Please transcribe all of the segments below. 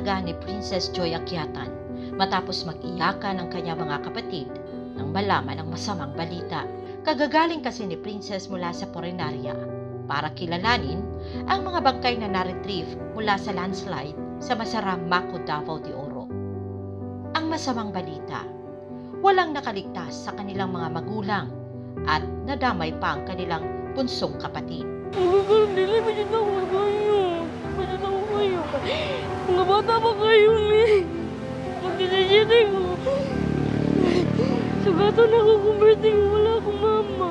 talaga ni Princess Joy Akyatan matapos mag-iyakan ang kanyang mga kapatid nang malaman ang masamang balita. Kagagaling kasi ni Princess mula sa Porenaria para kilalanin ang mga bangkay na na-retrieve mula sa landslide sa Masara, Maco, Davao de Oro. Ang masamang balita, walang nakaligtas sa kanilang mga magulang at nadamay pa ang kanilang bunsong kapatid. Dili, medyo na ako kayo. Medyo na ako kayo. Mga bata pa kayo, ni. Magdidisitin ko. Sugatan ako kung birthday wala akong mama.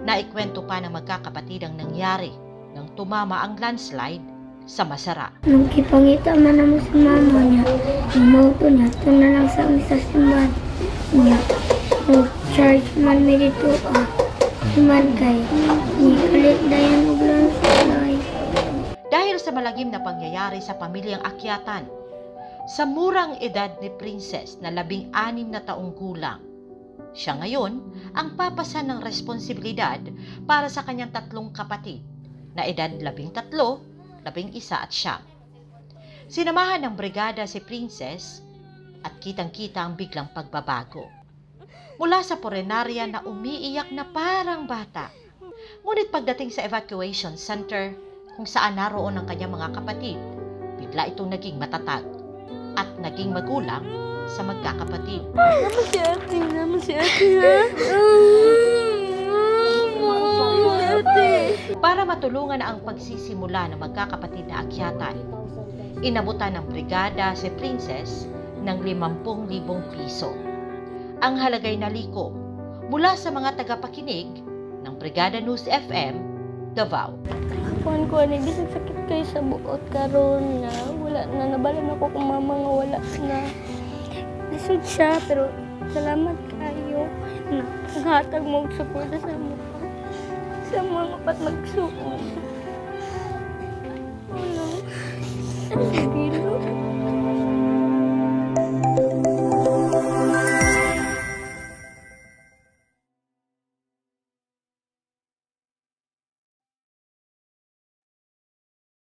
Naikwento pa ng magkakapatid ang nangyari nang tumama ang landslide sa Masara. Nung kipangita man naman sa mama niya, yung mauto niya, ito na lang sa isa simbahan niya. Nung charge man may dito man kay, ikalit dayan og landslide. Dahil sa malagim na pangyayari sa pamilyang Akyatan, sa murang edad ni Princess na 16 na taong gulang, siya ngayon ang papasan ng responsibilidad para sa kanyang 3 kapatid na edad 13, 11 at 9. Sinamahan ng brigada si Princess at kitang-kita ang biglang pagbabago. Mula sa Porenaria na umiiyak na parang bata. Ngunit pagdating sa evacuation center kung saan naroon ang kanyang mga kapatid, bigla itong naging matatag at naging magulang sa magkakapatid. Naman si ate, ha? Ate. Para matulungan ang pagsisimula ng magkakapatid na Akyatan, inabutan ng brigada si Princess ng 50,000 piso. Ang halagay na liko mula sa mga tagapakinig ng Brigada News FM, Davao. Kuhan ko, bisag sakit kayo sa buot karon na wala na nabalan ako kung mama nga wala na. Lisod siya, pero salamat kayo na naghatag mo og suporta sa mga pat magsuon. Ano? Ano?